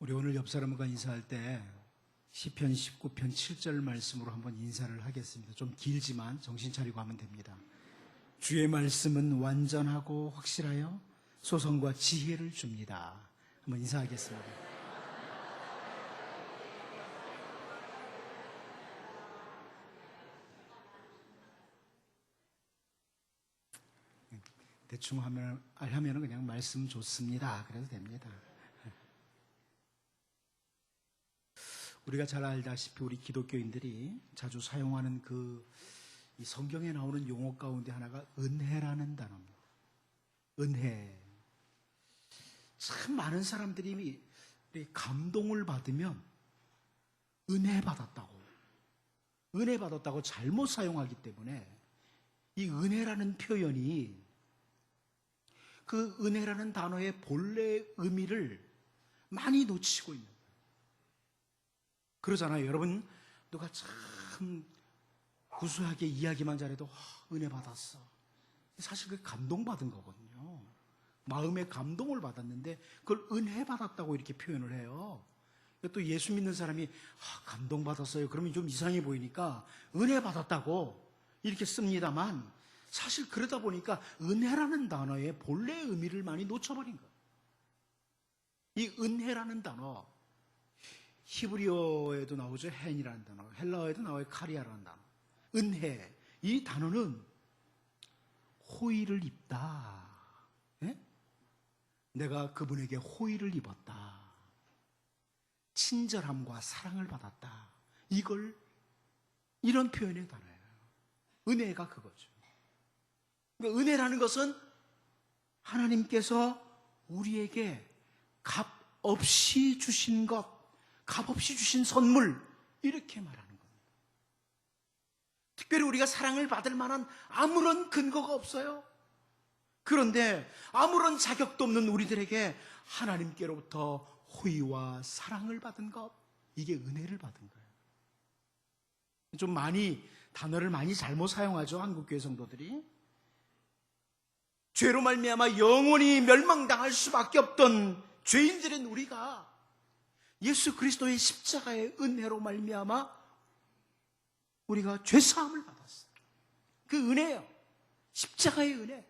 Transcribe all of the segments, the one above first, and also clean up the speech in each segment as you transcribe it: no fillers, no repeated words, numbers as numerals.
우리 오늘 옆 사람과 인사할 때 시편 19편 7절 말씀으로 한번 인사를 하겠습니다. 좀 길지만 정신 차리고 하면 됩니다. 주의 말씀은 완전하고 확실하여 소성과 지혜를 줍니다. 한번 인사하겠습니다. 대충 하면 그냥 말씀 좋습니다. 그래도 됩니다. 우리가 잘 알다시피 우리 기독교인들이 자주 사용하는 이 성경에 나오는 용어 가운데 하나가 은혜라는 단어입니다. 은혜. 참 많은 사람들이 감동을 받으면 은혜 받았다고 잘못 사용하기 때문에 이 은혜라는 표현이 그 은혜라는 단어의 본래 의미를 많이 놓치고 있는 거예요. 그러잖아요. 여러분, 누가 참 구수하게 이야기만 잘해도 은혜 받았어. 사실 그게 감동받은 거거든요. 마음의 감동을 받았는데 그걸 은혜 받았다고 이렇게 표현을 해요. 또 예수 믿는 사람이 감동받았어요. 그러면 좀 이상해 보이니까 은혜 받았다고 이렇게 씁니다만 사실 그러다 보니까 은혜라는 단어의 본래 의미를 많이 놓쳐버린 거예요. 이 은혜라는 단어, 히브리어에도 나오죠. 헨이라는 단어, 헬라어에도 나와요. 카리아라는 단어. 은혜, 이 단어는 호의를 입다. 예? 내가 그분에게 호의를 입었다. 친절함과 사랑을 받았다. 이런 표현의 단어예요. 은혜가 그거죠. 그러니까 은혜라는 것은 하나님께서 우리에게 값 없이 주신 것, 값 없이 주신 선물, 이렇게 말하는 겁니다. 특별히 우리가 사랑을 받을 만한 아무런 근거가 없어요. 그런데 아무런 자격도 없는 우리들에게 하나님께로부터 호의와 사랑을 받은 것, 이게 은혜를 받은 거예요. 좀 단어를 많이 잘못 사용하죠, 한국교회 성도들이. 죄로 말미암아 영원히 멸망당할 수밖에 없던 죄인들인 우리가 예수 그리스도의 십자가의 은혜로 말미암아 우리가 죄사함을 받았어요. 그 은혜예요. 십자가의 은혜.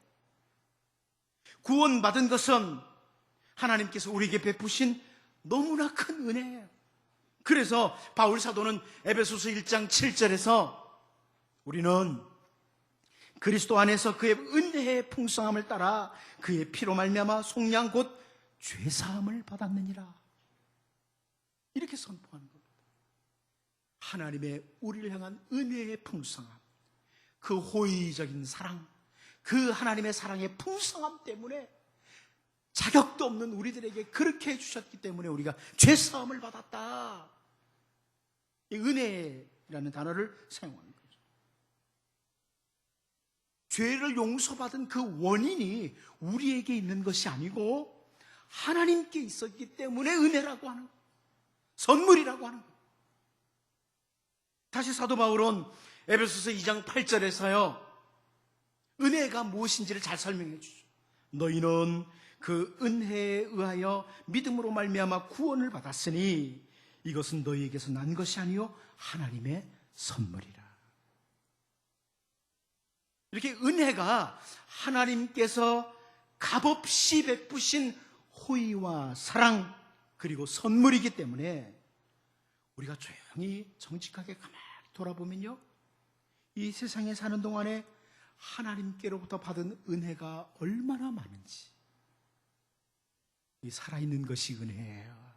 구원받은 것은 하나님께서 우리에게 베푸신 너무나 큰 은혜예요. 그래서 바울 사도는 에베소서 1장 7절에서 우리는 그리스도 안에서 그의 은혜의 풍성함을 따라 그의 피로 말미암아 속량 곧 죄사함을 받았느니라, 이렇게 선포하는 겁니다. 하나님의 우리를 향한 은혜의 풍성함, 그 호의적인 사랑, 그 하나님의 사랑의 풍성함 때문에 자격도 없는 우리들에게 그렇게 해주셨기 때문에 우리가 죄사함을 받았다. 이 은혜라는 단어를 사용하는 거죠. 죄를 용서받은 그 원인이 우리에게 있는 것이 아니고 하나님께 있었기 때문에 은혜라고 하는 거예요. 선물이라고 하는 거예요. 다시 사도 바울은 에베소서 2장 8절에서요, 은혜가 무엇인지를 잘 설명해 주죠. 너희는 그 은혜에 의하여 믿음으로 말미암아 구원을 받았으니 이것은 너희에게서 난 것이 아니요 하나님의 선물이라. 이렇게 은혜가 하나님께서 값없이 베푸신 호의와 사랑 그리고 선물이기 때문에 우리가 조용히 정직하게 가만히 돌아보면요, 이 세상에 사는 동안에 하나님께로부터 받은 은혜가 얼마나 많은지. 이 살아있는 것이 은혜예요.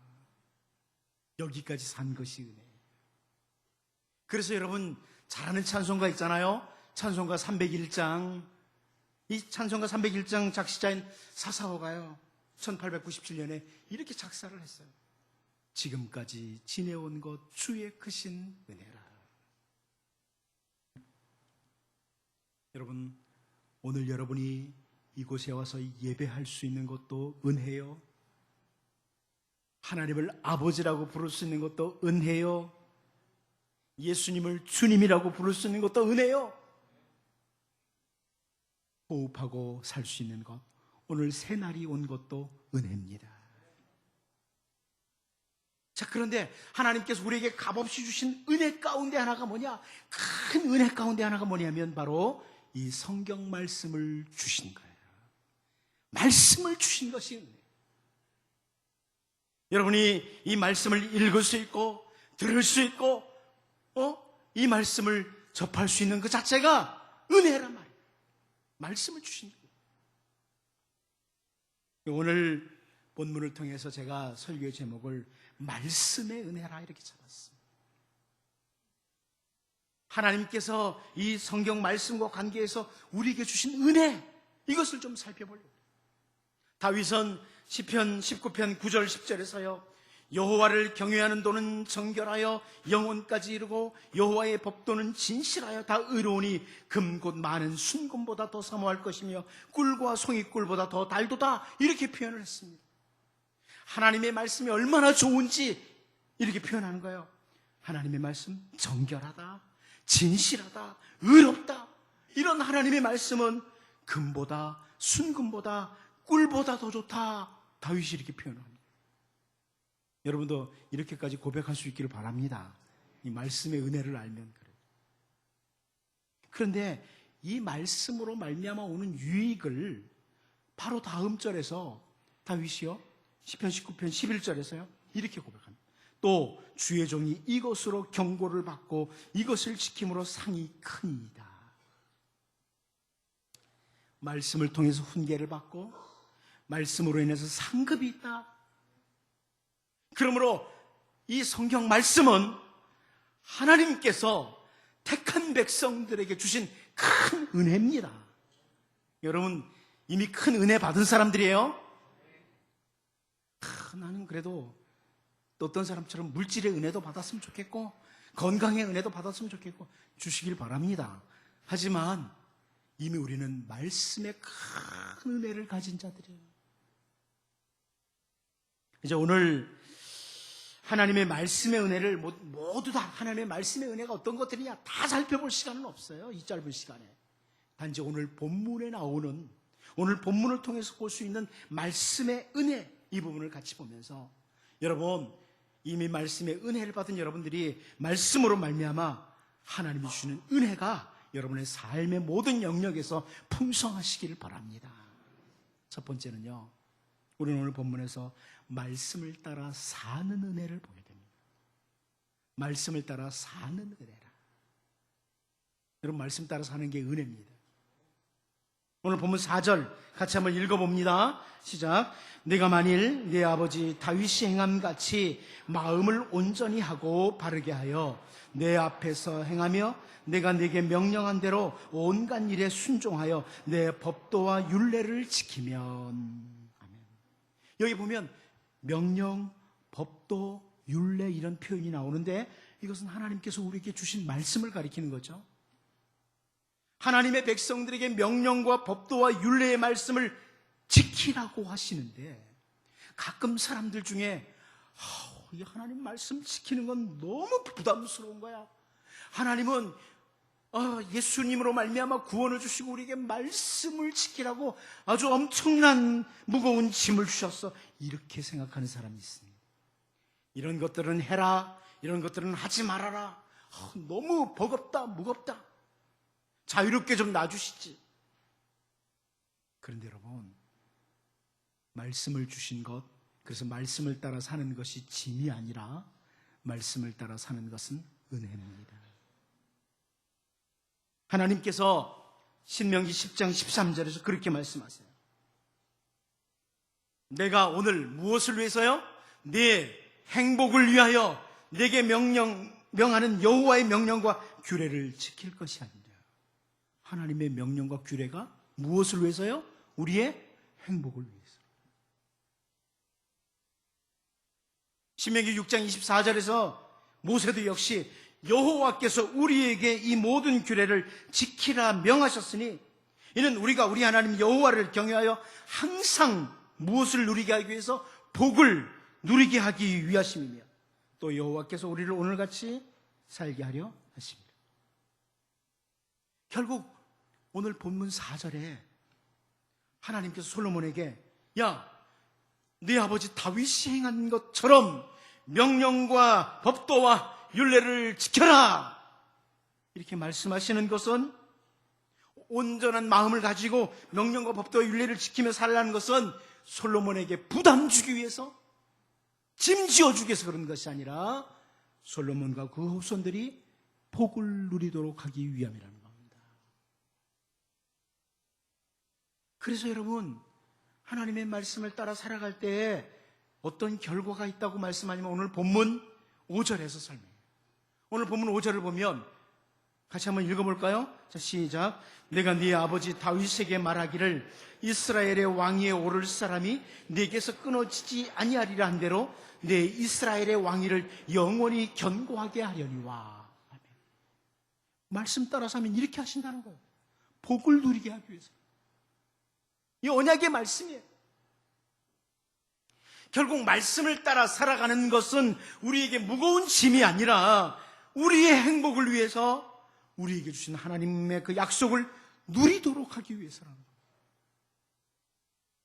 여기까지 산 것이 은혜예요. 그래서 여러분 잘 아는 찬송가 있잖아요. 찬송가 301장. 이 찬송가 301장 작시자인 사사호가요 1897년에 이렇게 작사를 했어요. 지금까지 지내온 것 주의 크신 은혜라. 여러분, 오늘 여러분이 이곳에 와서 예배할 수 있는 것도 은혜요. 하나님을 아버지라고 부를 수 있는 것도 은혜요. 예수님을 주님이라고 부를 수 있는 것도 은혜요. 호흡하고 살 수 있는 것, 오늘 새날이 온 것도 은혜입니다. 그런데 하나님께서 우리에게 값없이 주신 은혜 가운데 하나가 뭐냐? 큰 은혜 가운데 하나가 뭐냐면 바로 이 성경 말씀을 주신 거예요. 말씀을 주신 것이 은혜. 여러분이 이 말씀을 읽을 수 있고 들을 수 있고 이 말씀을 접할 수 있는 그 자체가 은혜란 말이에요. 말씀을 주신 거예요. 오늘 본문을 통해서 제가 설교의 제목을 말씀의 은혜라 이렇게 잡았습니다. 하나님께서 이 성경 말씀과 관계해서 우리에게 주신 은혜, 이것을 좀 살펴보려고. 다윗은 시편 19편 9절 10절에서요, 여호와를 경외하는 도는 정결하여 영혼까지 이르고 여호와의 법도는 진실하여 다 의로우니 금 곧 많은 순금보다 더 사모할 것이며 꿀과 송이꿀보다 더 달도다, 이렇게 표현을 했습니다. 하나님의 말씀이 얼마나 좋은지 이렇게 표현하는 거예요. 하나님의 말씀 정결하다, 진실하다, 의롭다, 이런 하나님의 말씀은 금보다 순금보다 꿀보다 더 좋다, 다윗이 이렇게 표현합니다. 여러분도 이렇게까지 고백할 수 있기를 바랍니다. 이 말씀의 은혜를 알면 그래요. 그런데 이 말씀으로 말미암아 오는 유익을 바로 다음 절에서 다윗이요, 시편 19편 11절에서요 이렇게 고백합니다. 또 주의 종이 이것으로 경고를 받고 이것을 지킴으로 상이 크니이다. 말씀을 통해서 훈계를 받고 말씀으로 인해서 상급이 있다. 그러므로 이 성경 말씀은 하나님께서 택한 백성들에게 주신 큰 은혜입니다. 여러분 이미 큰 은혜 받은 사람들이에요. 나는 그래도 또 어떤 사람처럼 물질의 은혜도 받았으면 좋겠고 건강의 은혜도 받았으면 좋겠고 주시길 바랍니다. 하지만 이미 우리는 말씀의 큰 은혜를 가진 자들이에요. 이제 오늘 하나님의 말씀의 은혜를 모두 다, 하나님의 말씀의 은혜가 어떤 것들이냐 다 살펴볼 시간은 없어요, 이 짧은 시간에. 단지 오늘 본문에 나오는, 오늘 본문을 통해서 볼 수 있는 말씀의 은혜, 이 부분을 같이 보면서 여러분 이미 말씀의 은혜를 받은 여러분들이 말씀으로 말미암아 하나님이 주시는 은혜가 여러분의 삶의 모든 영역에서 풍성하시기를 바랍니다. 첫 번째는요, 우리는 오늘 본문에서 말씀을 따라 사는 은혜를 보게 됩니다. 말씀을 따라 사는 은혜라. 여러분 말씀 따라 사는 게 은혜입니다. 오늘 본문 4절 같이 한번 읽어봅니다. 시작. 내가 만일 내 아버지 다윗이 행함같이 마음을 온전히 하고 바르게 하여 내 앞에서 행하며 내가 내게 명령한 대로 온갖 일에 순종하여 내 법도와 율례를 지키면. 아멘. 여기 보면 명령, 법도, 율례 이런 표현이 나오는데 이것은 하나님께서 우리에게 주신 말씀을 가리키는 거죠. 하나님의 백성들에게 명령과 법도와 율례의 말씀을 지키라고 하시는데 가끔 사람들 중에 이 하나님 말씀 지키는 건 너무 부담스러운 거야. 하나님은 예수님으로 말미암아 구원을 주시고 우리에게 말씀을 지키라고 아주 엄청난 무거운 짐을 주셨어, 이렇게 생각하는 사람이 있습니다. 이런 것들은 해라, 이런 것들은 하지 말아라, 너무 버겁다, 무겁다, 자유롭게 좀 놔주시지. 그런데 여러분 말씀을 주신 것, 그래서 말씀을 따라 사는 것이 짐이 아니라 말씀을 따라 사는 것은 은혜입니다. 하나님께서 신명기 10장 13절에서 그렇게 말씀하세요. 내가 오늘 무엇을 위해서요? 네 행복을 위하여 내게 명하는 여호와의 명령과 규례를 지킬 것이 아니라. 하나님의 명령과 규례가 무엇을 위해서요? 우리의 행복을 위해서. 신명기 6장 24절에서 모세도 역시 여호와께서 우리에게 이 모든 규례를 지키라 명하셨으니 이는 우리가 우리 하나님 여호와를 경외하여 항상 무엇을 누리게 하기 위해서? 복을 누리게 하기 위하심이며 또 여호와께서 우리를 오늘같이 살게 하려 하십니다. 결국 오늘 본문 4절에 하나님께서 솔로몬에게 야, 네 아버지 다윗이 행한 것처럼 명령과 법도와 율례를 지켜라. 이렇게 말씀하시는 것은, 온전한 마음을 가지고 명령과 법도와 율례를 지키며 살라는 것은 솔로몬에게 부담 주기 위해서, 짐 지어주기 위해서 그런 것이 아니라 솔로몬과 그 후손들이 복을 누리도록 하기 위함이라는 겁니다. 그래서 여러분, 하나님의 말씀을 따라 살아갈 때 어떤 결과가 있다고 말씀하냐면, 오늘 본문 5절에서 설명해요. 오늘 본문 5절을 보면 같이 한번 읽어볼까요? 자, 시작. 내가 네 아버지 다윗에게 말하기를 이스라엘의 왕위에 오를 사람이 네게서 끊어지지 아니하리라 한 대로 내 이스라엘의 왕위를 영원히 견고하게 하려니와. 아멘. 말씀 따라서 하면 이렇게 하신다는 거예요. 복을 누리게 하기 위해서. 이 언약의 말씀이에요. 결국 말씀을 따라 살아가는 것은 우리에게 무거운 짐이 아니라 우리의 행복을 위해서 우리에게 주신 하나님의 그 약속을 누리도록 하기 위해서라는 거예요.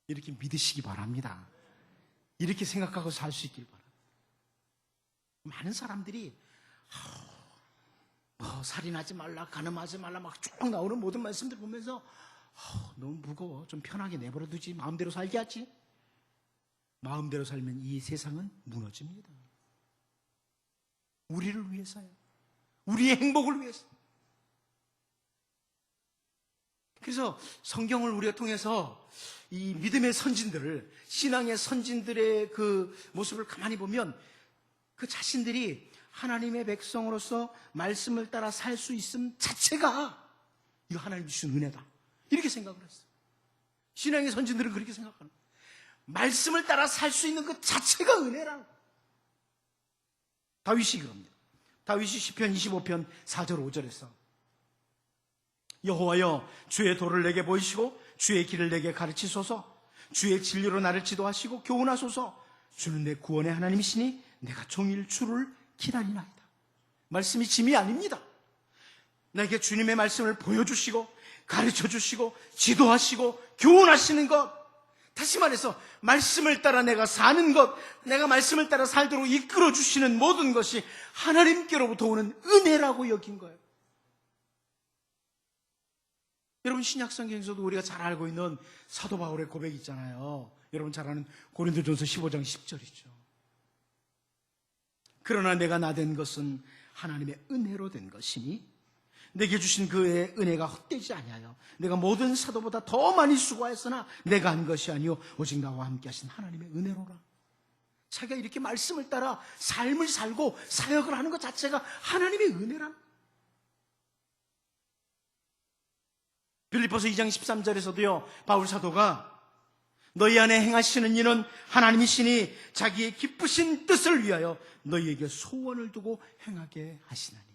이렇게 믿으시기 바랍니다. 이렇게 생각하고 살 수 있길 바랍니다. 많은 사람들이 살인하지 말라, 간음하지 말라 막 쭉 나오는 모든 말씀들 보면서 너무 무거워, 좀 편하게 내버려 두지, 마음대로 살게 하지. 마음대로 살면 이 세상은 무너집니다. 우리를 위해서요. 우리의 행복을 위해서. 그래서 성경을 우리가 통해서 이 믿음의 선진들을, 신앙의 선진들의 그 모습을 가만히 보면 그 자신들이 하나님의 백성으로서 말씀을 따라 살 수 있음 자체가 이거 하나님이 주신 은혜다, 이렇게 생각을 했어요. 신앙의 선진들은 그렇게 생각하는 거예요. 말씀을 따라 살 수 있는 그 자체가 은혜라는 거예요. 다윗이 그럽니다. 다윗이 시편 25편 4절 5절에서 여호와여, 주의 도를 내게 보이시고 주의 길을 내게 가르치소서. 주의 진리로 나를 지도하시고 교훈하소서. 주는 내 구원의 하나님이시니 내가 종일 주를 기다리나이다. 말씀이 짐이 아닙니다. 내게 주님의 말씀을 보여주시고 가르쳐주시고 지도하시고 교훈하시는 것, 다시 말해서 말씀을 따라 내가 사는 것, 내가 말씀을 따라 살도록 이끌어주시는 모든 것이 하나님께로부터 오는 은혜라고 여긴 거예요. 여러분, 신약성경에서도 우리가 잘 알고 있는 사도 바울의 고백이 있잖아요. 여러분 잘 아는 고린도전서 15장 10절이죠. 그러나 내가 나된 것은 하나님의 은혜로 된 것이니 내게 주신 그의 은혜가 헛되지 아니하여 내가 모든 사도보다 더 많이 수고하였으나 내가 한 것이 아니요 오직 나와 함께 하신 하나님의 은혜로라. 자기가 이렇게 말씀을 따라 삶을 살고 사역을 하는 것 자체가 하나님의 은혜라. 빌립보서 2장 13절에서도요, 바울 사도가 너희 안에 행하시는 이는 하나님이시니 자기의 기쁘신 뜻을 위하여 너희에게 소원을 두고 행하게 하시나니.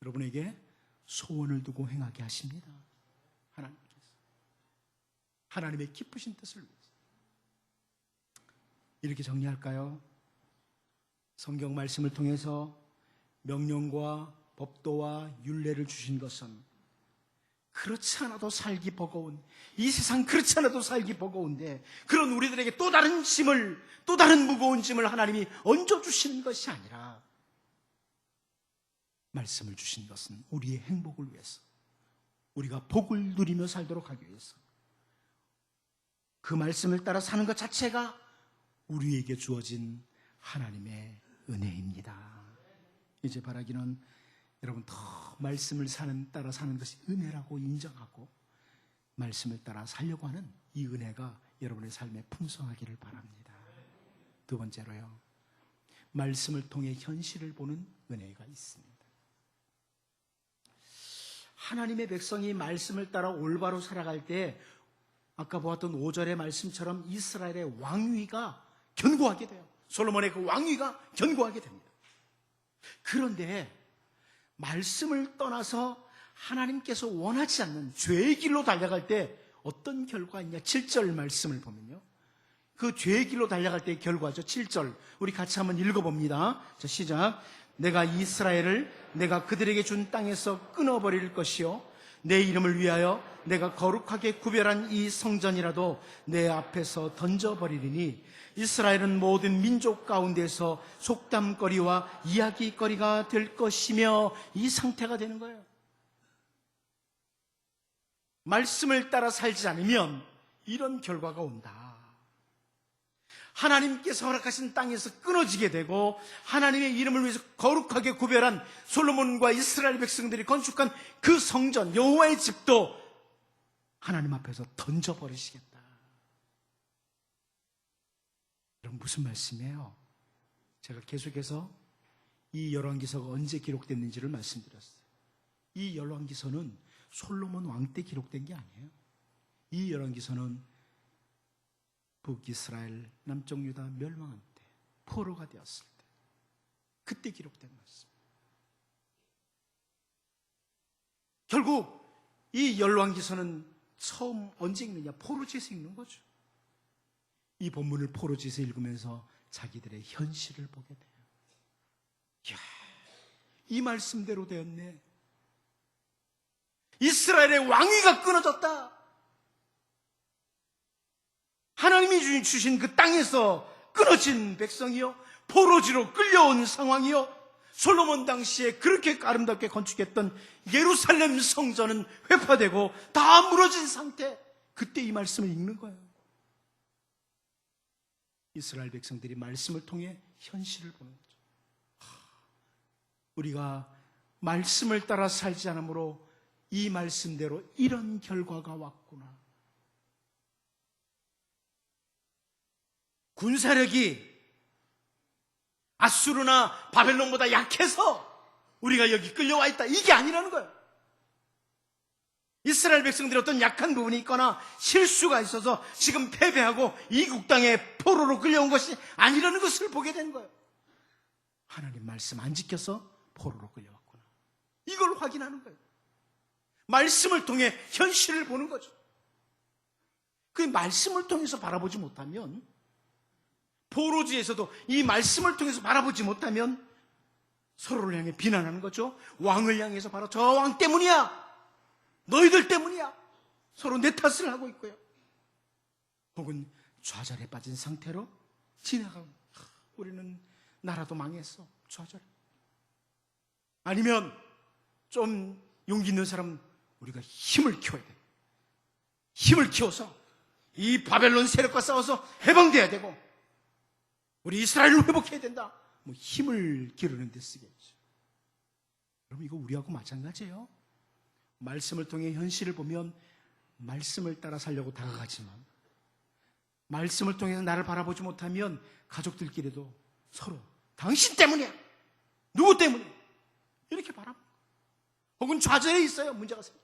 여러분에게 소원을 두고 행하게 하십니다. 하나님께서. 하나님의 기쁘신 뜻을 위해서. 이렇게 정리할까요? 성경 말씀을 통해서 명령과 법도와 율례를 주신 것은 그렇지 않아도 살기 버거운, 이 세상 그렇지 않아도 살기 버거운데 그런 우리들에게 또 다른 짐을, 또 다른 무거운 짐을 하나님이 얹어주시는 것이 아니라 말씀을 주신 것은 우리의 행복을 위해서, 우리가 복을 누리며 살도록 하기 위해서, 그 말씀을 따라 사는 것 자체가 우리에게 주어진 하나님의 은혜입니다. 이제 바라기는 여러분 더 말씀을 따라 사는 것이 은혜라고 인정하고 말씀을 따라 살려고 하는 이 은혜가 여러분의 삶에 풍성하기를 바랍니다. 두 번째로요, 말씀을 통해 현실을 보는 은혜가 있습니다. 하나님의 백성이 말씀을 따라 올바로 살아갈 때 아까 보았던 5절의 말씀처럼 이스라엘의 왕위가 견고하게 돼요. 솔로몬의 그 왕위가 견고하게 됩니다. 그런데 말씀을 떠나서 하나님께서 원하지 않는 죄의 길로 달려갈 때 어떤 결과가 있냐? 7절 말씀을 보면요, 그 죄의 길로 달려갈 때의 결과죠. 7절 우리 같이 한번 읽어봅니다. 자, 시작. 내가 이스라엘을 내가 그들에게 준 땅에서 끊어버릴 것이요 내 이름을 위하여 내가 거룩하게 구별한 이 성전이라도 내 앞에서 던져버리리니 이스라엘은 모든 민족 가운데서 속담거리와 이야기거리가 될 것이며 이 상태가 되는 거예요. 말씀을 따라 살지 않으면 이런 결과가 온다. 하나님께서 허락하신 땅에서 끊어지게 되고 하나님의 이름을 위해서 거룩하게 구별한 솔로몬과 이스라엘 백성들이 건축한 그 성전 여호와의 집도 하나님 앞에서 던져버리시겠다. 이런 무슨 말씀이에요? 제가 계속해서 이 열왕기서가 언제 기록됐는지를 말씀드렸어요. 이 열왕기서는 솔로몬 왕 때 기록된 게 아니에요. 이 열왕기서는 북이스라엘, 남쪽 유다 멸망한 때, 포로가 되었을 때, 그때 기록된 말씀. 결국 이 열왕기서는 처음 언제 읽느냐? 포로지에서 읽는 거죠. 이 본문을 포로지에서 읽으면서 자기들의 현실을 보게 돼요. 이야, 이 말씀대로 되었네. 이스라엘의 왕위가 끊어졌다. 하나님이 주신 그 땅에서 끊어진 백성이요, 포로지로 끌려온 상황이요, 솔로몬 당시에 그렇게 아름답게 건축했던 예루살렘 성전은 회파되고 다 무너진 상태. 그때 이 말씀을 읽는 거예요. 이스라엘 백성들이 말씀을 통해 현실을 보는 거죠. 우리가 말씀을 따라 살지 않으므로 이 말씀대로 이런 결과가 왔구나. 군사력이 아수르나 바벨론보다 약해서 우리가 여기 끌려와 있다, 이게 아니라는 거예요. 이스라엘 백성들이 어떤 약한 부분이 있거나 실수가 있어서 지금 패배하고 이국 땅에 포로로 끌려온 것이 아니라는 것을 보게 되는 거예요. 하나님 말씀 안 지켜서 포로로 끌려왔구나, 이걸 확인하는 거예요. 말씀을 통해 현실을 보는 거죠. 그 말씀을 통해서 바라보지 못하면, 포로지에서도 이 말씀을 통해서 바라보지 못하면 서로를 향해 비난하는 거죠. 왕을 향해서 바로 저 왕 때문이야, 너희들 때문이야, 서로 내 탓을 하고 있고요. 혹은 좌절에 빠진 상태로 지나가고, 우리는 나라도 망했어, 좌절. 아니면 좀 용기 있는 사람, 우리가 힘을 키워야 돼. 힘을 키워서 이 바벨론 세력과 싸워서 해방돼야 되고, 우리 이스라엘을 회복해야 된다. 뭐 힘을 기르는 데 쓰겠죠. 그럼 이거 우리하고 마찬가지예요. 말씀을 통해 현실을 보면 말씀을 따라 살려고 다가가지만, 말씀을 통해서 나를 바라보지 못하면 가족들끼리도 서로 당신 때문이야, 누구 때문이야, 이렇게 바라보고, 혹은 좌절해 있어요. 문제가 생겨.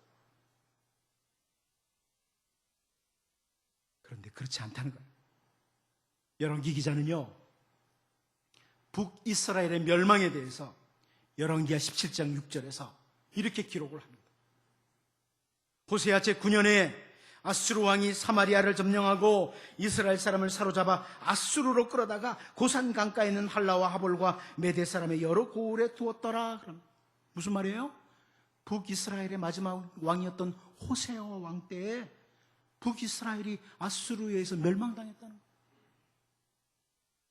그런데 그렇지 않다는 거예요. 열왕기 기자는요, 북이스라엘의 멸망에 대해서 열왕기하 17장 6절에서 이렇게 기록을 합니다. 호세아 제9년에 아수르 왕이 사마리아를 점령하고 이스라엘 사람을 사로잡아 아수르로 끌어다가 고산 강가에 있는 할라와 하볼과 메대 사람의 여러 고을에 두었더라. 그럼 무슨 말이에요? 북이스라엘의 마지막 왕이었던 호세아 왕 때에 북이스라엘이 아수르에 의해서 멸망당했다는 거예요.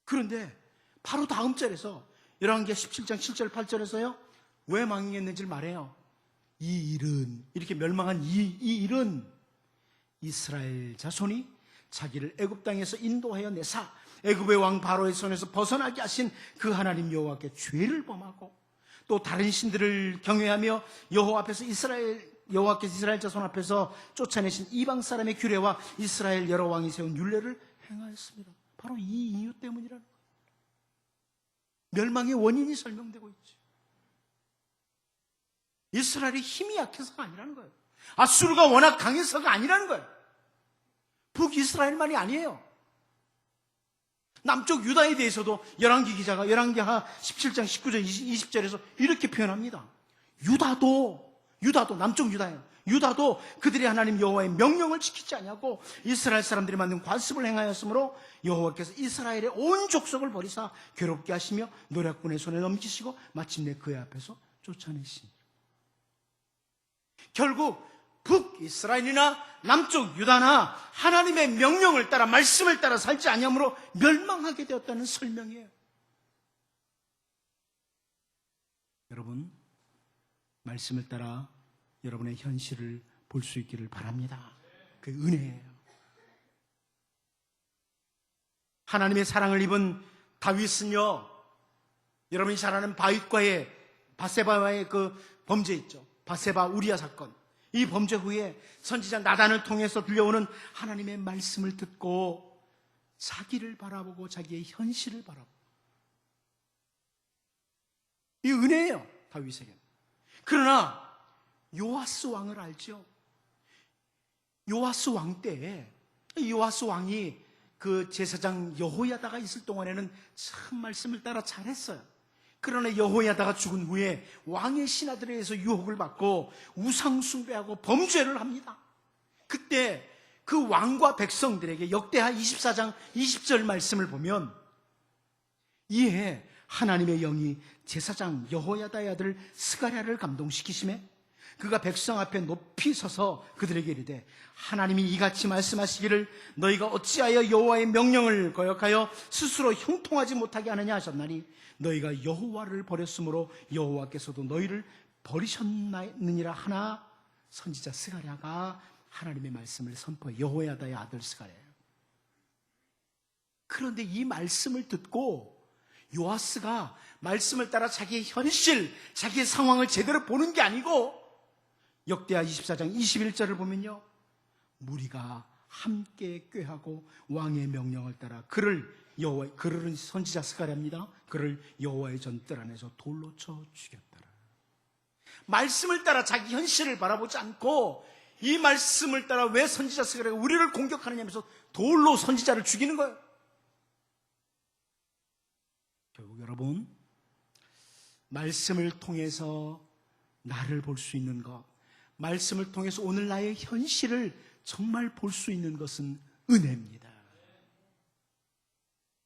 그런데 바로 다음 절에서 열왕기하 17장 7절 8절에서요 왜 망했는지를 말해요. 이 일은, 이렇게 멸망한 이 일은 이스라엘 자손이 자기를 애굽 땅에서 인도하여 내사 애굽의 왕 바로의 손에서 벗어나게 하신 그 하나님 여호와께 죄를 범하고, 또 다른 신들을 경외하며 여호와께서 이스라엘 자손 앞에서 쫓아내신 이방 사람의 규례와 이스라엘 여러 왕이 세운 율례를 행하였습니다. 바로 이 이유 때문이라는 거예요. 멸망의 원인이 설명되고 있죠. 이스라엘이 힘이 약해서가 아니라는 거예요. 아수르가 워낙 강해서가 아니라는 거예요. 북이스라엘만이 아니에요. 남쪽 유다에 대해서도 열왕기 기자가 열왕기하 17장 19절 20절에서 이렇게 표현합니다. 유다도 남쪽 유다예요. 유다도 그들이 하나님 여호와의 명령을 지키지 아니하고 이스라엘 사람들이 만든 관습을 행하였으므로 여호와께서 이스라엘의 온 족속을 버리사 괴롭게 하시며 노략군의 손에 넘기시고 마침내 그의 앞에서 쫓아내시니. 결국 북이스라엘이나 남쪽 유다나 하나님의 명령을 따라 말씀을 따라 살지 아니하므로 멸망하게 되었다는 설명이에요. 여러분, 말씀을 따라 여러분의 현실을 볼 수 있기를 바랍니다. 그 은혜예요. 하나님의 사랑을 입은 다윗은요, 여러분이 잘 아는 바윗과의 바세바와의 그 범죄 있죠. 바세바 우리아 사건. 이 범죄 후에 선지자 나단을 통해서 들려오는 하나님의 말씀을 듣고 자기를 바라보고 자기의 현실을 바라보고, 이 은혜예요, 다윗에게는. 그러나 요아스 왕을 알죠? 요아스 왕 때에 요아스 왕이 그 제사장 여호야다가 있을 동안에는 참 말씀을 따라 잘했어요. 그러나 여호야다가 죽은 후에 왕의 신하들에 의해서 유혹을 받고 우상 숭배하고 범죄를 합니다. 그때 그 왕과 백성들에게 역대하 24장 20절 말씀을 보면, 이에 하나님의 영이 제사장 여호야다의 아들 스가랴를 감동시키시매 그가 백성 앞에 높이 서서 그들에게 이르되, 하나님이 이같이 말씀하시기를 너희가 어찌하여 여호와의 명령을 거역하여 스스로 형통하지 못하게 하느냐 하셨나니 너희가 여호와를 버렸으므로 여호와께서도 너희를 버리셨느니라 하나. 선지자 스가랴가 하나님의 말씀을 선포해, 여호야다의 아들 스가랴예요. 그런데 이 말씀을 듣고 요아스가 말씀을 따라 자기의 현실, 자기의 상황을 제대로 보는 게 아니고 역대하 24장 21절을 보면요, 무리가 함께 꾀하고 왕의 명령을 따라 그를 선지자 스가랴입니다. 그를 여호와의 전뜰 안에서 돌로 쳐 죽였더라. 말씀을 따라 자기 현실을 바라보지 않고 이 말씀을 따라 왜 선지자 스가랴가 우리를 공격하느냐 하면서 돌로 선지자를 죽이는 거예요. 결국 여러분, 말씀을 통해서 나를 볼 수 있는 것, 말씀을 통해서 오늘 나의 현실을 정말 볼 수 있는 것은 은혜입니다.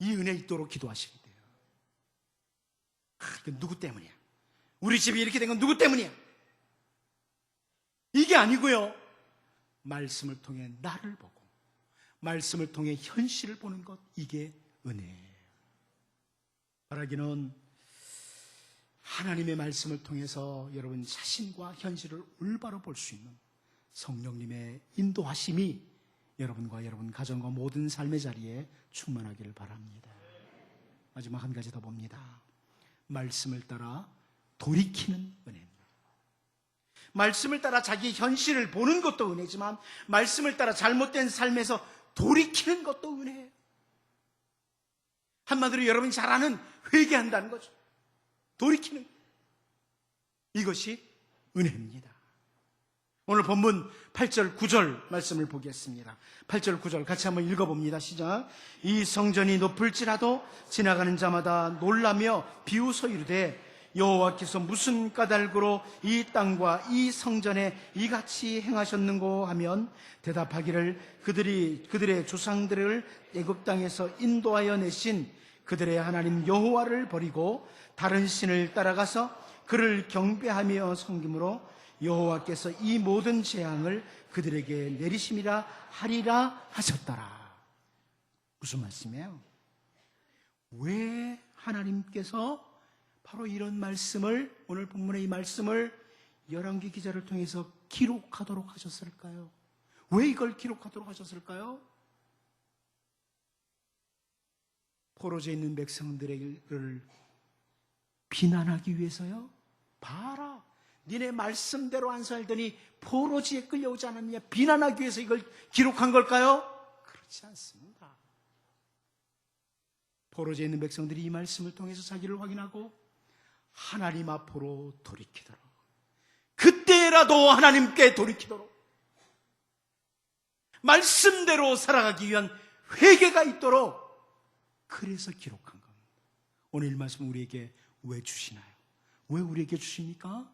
이 은혜 있도록 기도하시게 돼요. 이건 누구 때문이야? 우리 집이 이렇게 된 건 누구 때문이야? 이게 아니고요, 말씀을 통해 나를 보고 말씀을 통해 현실을 보는 것, 이게 은혜예요. 바라기는 하나님의 말씀을 통해서 여러분 자신과 현실을 올바로 볼 수 있는 성령님의 인도하심이 여러분과 여러분 가정과 모든 삶의 자리에 충만하기를 바랍니다. 마지막 한 가지 더 봅니다. 말씀을 따라 돌이키는 은혜입니다. 말씀을 따라 자기 현실을 보는 것도 은혜지만 말씀을 따라 잘못된 삶에서 돌이키는 것도 은혜예요. 한마디로 여러분이 잘 아는 회개한다는 거죠. 돌이키는, 이것이 은혜입니다. 오늘 본문 8절 9절 말씀을 보겠습니다. 8절 9절 같이 한번 읽어봅니다. 시작. 이 성전이 높을지라도 지나가는 자마다 놀라며 비웃어 이르되 여호와께서 무슨 까닭으로 이 땅과 이 성전에 이같이 행하셨는고 하면 대답하기를 그들의 조상들을 애굽 땅에서 인도하여 내신 그들의 하나님 여호와를 버리고 다른 신을 따라가서 그를 경배하며 섬김으로 여호와께서 이 모든 재앙을 그들에게 내리심이라 하리라 하셨더라. 무슨 말씀이에요? 왜 하나님께서 바로 이런 말씀을, 오늘 본문의 이 말씀을 열왕기 기자를 통해서 기록하도록 하셨을까요? 왜 이걸 기록하도록 하셨을까요? 포로지에 있는 백성들을 비난하기 위해서요? 봐라, 니네 말씀대로 안 살더니 포로지에 끌려오지 않았느냐, 비난하기 위해서 이걸 기록한 걸까요? 그렇지 않습니다. 포로지에 있는 백성들이 이 말씀을 통해서 자기를 확인하고 하나님 앞으로 돌이키도록, 그때라도 하나님께 돌이키도록 말씀대로 살아가기 위한 회개가 있도록, 그래서 기록한 겁니다. 오늘 이 말씀 우리에게 왜 주시나요? 왜 우리에게 주십니까?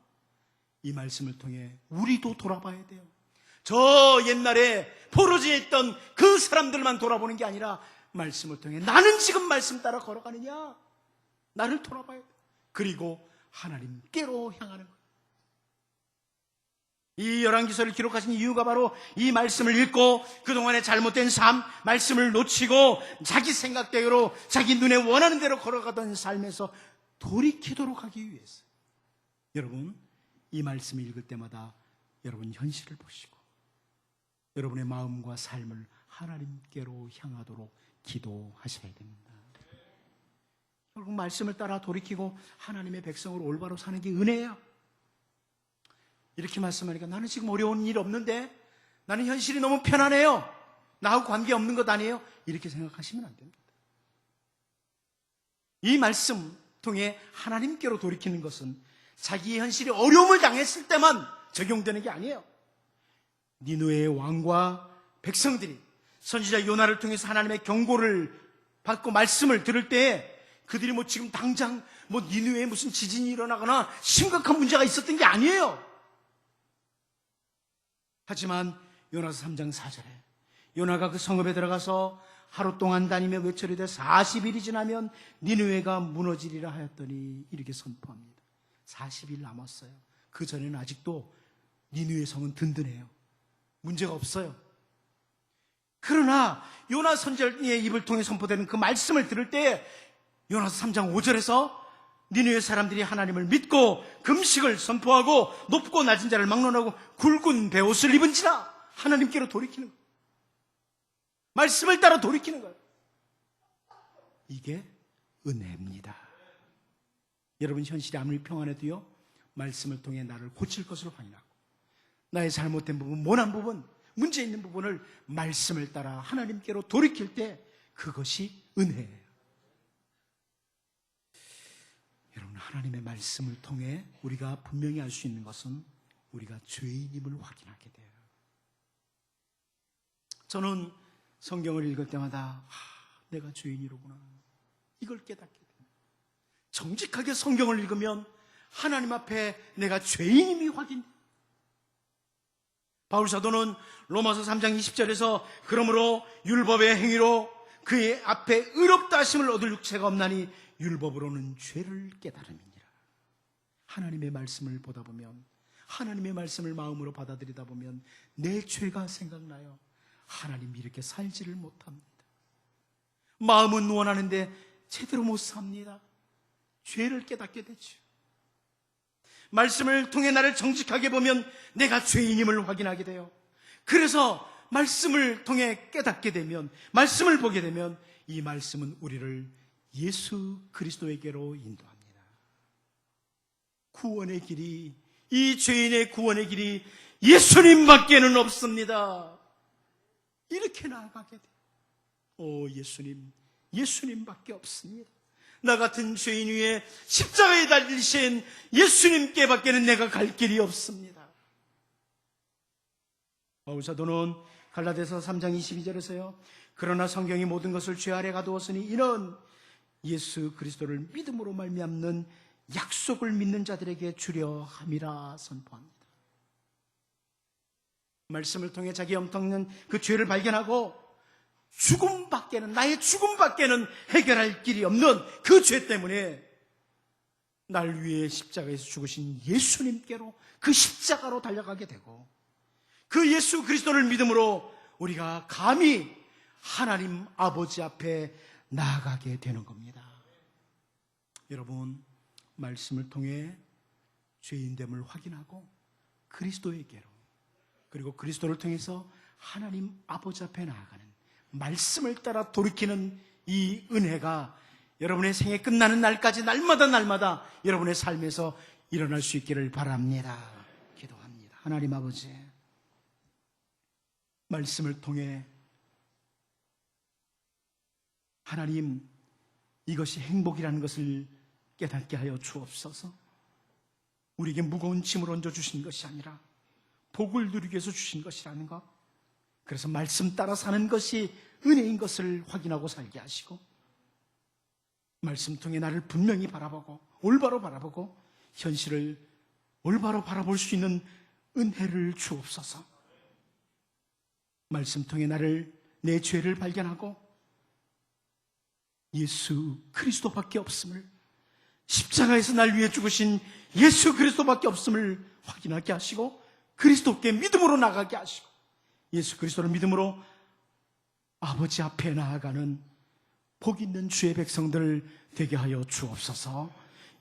이 말씀을 통해 우리도 돌아봐야 돼요. 저 옛날에 포로지에 있던 그 사람들만 돌아보는 게 아니라 말씀을 통해 나는 지금 말씀 따라 걸어가느냐, 나를 돌아봐야 돼요. 그리고 하나님께로 향하는 거예요. 이 열왕기서를 기록하신 이유가 바로 이 말씀을 읽고 그동안의 잘못된 삶, 말씀을 놓치고 자기 생각대로 자기 눈에 원하는 대로 걸어가던 삶에서 돌이키도록 하기 위해서. 여러분, 이 말씀을 읽을 때마다 여러분 현실을 보시고 여러분의 마음과 삶을 하나님께로 향하도록 기도하셔야 됩니다. 결국 말씀을 따라 돌이키고 하나님의 백성으로 올바로 사는 게 은혜예요. 이렇게 말씀하니까 나는 지금 어려운 일 없는데, 나는 현실이 너무 편안해요, 나하고 관계없는 것 아니에요, 이렇게 생각하시면 안 됩니다. 이 말씀 통해 하나님께로 돌이키는 것은 자기의 현실이 어려움을 당했을 때만 적용되는 게 아니에요. 니느웨의 왕과 백성들이 선지자 요나를 통해서 하나님의 경고를 받고 말씀을 들을 때에 그들이 지금 당장 니느웨에 무슨 지진이 일어나거나 심각한 문제가 있었던 게 아니에요. 하지만 요나서 3장 4절에 요나가 그 성읍에 들어가서 하루 동안 다니며 외철이 돼 40일이 지나면 니느웨가 무너지리라 하였더니 이렇게 선포합니다. 40일 남았어요. 그 전에는 아직도 니느웨 성은 든든해요. 문제가 없어요. 그러나 요나 선지자의 입을 통해 선포되는 그 말씀을 들을 때 요나서 3장 5절에서 니느웨 사람들이 하나님을 믿고 금식을 선포하고 높고 낮은 자를 막론하고 굵은 베옷을 입은지라 하나님께로 돌이키는 거예요. 말씀을 따라 돌이키는 거예요. 이게 은혜입니다. 여러분, 현실이 아무리 평안해도요, 말씀을 통해 나를 고칠 것으로 확인하고 나의 잘못된 부분, 모난 부분, 문제 있는 부분을 말씀을 따라 하나님께로 돌이킬 때 그것이 은혜예요. 여러분, 하나님의 말씀을 통해 우리가 분명히 알 수 있는 것은 우리가 죄인임을 확인하게 돼요. 저는 성경을 읽을 때마다 내가 죄인이로구나, 이걸 깨닫게 돼요. 정직하게 성경을 읽으면 하나님 앞에 내가 죄인임이 확인돼요. 바울 사도는 로마서 3장 20절에서 그러므로 율법의 행위로 그의 앞에 의롭다 하심을 얻을 육체가 없나니 율법으로는 죄를 깨달음이니라. 하나님의 말씀을 보다 보면, 하나님의 말씀을 마음으로 받아들이다 보면 내 죄가 생각나요. 하나님이 이렇게 살지를 못합니다. 마음은 원하는데 제대로 못 삽니다. 죄를 깨닫게 되죠. 말씀을 통해 나를 정직하게 보면 내가 죄인임을 확인하게 돼요. 그래서 말씀을 통해 깨닫게 되면, 말씀을 보게 되면 이 말씀은 우리를 예수 그리스도에게로 인도합니다. 구원의 길이, 이 죄인의 구원의 길이 예수님밖에는 없습니다. 이렇게 나아가게 돼요. 오, 예수님밖에 없습니다. 나 같은 죄인 위에 십자가에 달리신 예수님께 밖에는 내가 갈 길이 없습니다. 바울 사도는 갈라디아서 3장 22절에서요, 그러나 성경이 모든 것을 죄 아래 가두었으니 이는 예수 그리스도를 믿음으로 말미암는 약속을 믿는 자들에게 주려 함이라 선포합니다. 말씀을 통해 자기 엄청난 그 죄를 발견하고 죽음밖에는, 나의 죽음밖에는 해결할 길이 없는 그 죄 때문에 날 위해 십자가에서 죽으신 예수님께로, 그 십자가로 달려가게 되고, 그 예수 그리스도를 믿음으로 우리가 감히 하나님 아버지 앞에 나아가게 되는 겁니다. 여러분, 말씀을 통해 죄인됨을 확인하고 그리스도에게로, 그리고 그리스도를 통해서 하나님 아버지 앞에 나아가는, 말씀을 따라 돌이키는 이 은혜가 여러분의 생애 끝나는 날까지 날마다 여러분의 삶에서 일어날 수 있기를 바랍니다. 기도합니다. 하나님 아버지, 말씀을 통해 하나님, 이것이 행복이라는 것을 깨닫게 하여 주옵소서. 우리에게 무거운 짐을 얹어주신 것이 아니라 복을 누리기 위해서 주신 것이라는 것, 그래서 말씀 따라 사는 것이 은혜인 것을 확인하고 살게 하시고, 말씀 통해 나를 분명히 바라보고 올바로 바라보고 현실을 올바로 바라볼 수 있는 은혜를 주옵소서. 말씀 통해 내 죄를 발견하고 예수 그리스도밖에 없음을, 십자가에서 날 위해 죽으신 예수 그리스도밖에 없음을 확인하게 하시고 그리스도께 믿음으로 나가게 하시고 예수 그리스도를 믿음으로 아버지 앞에 나아가는 복 있는 주의 백성들 되게 하여 주옵소서.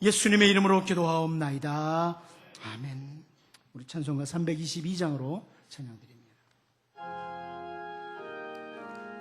예수님의 이름으로 기도하옵나이다. 아멘. 우리 찬송가 322장으로 찬양드립니다.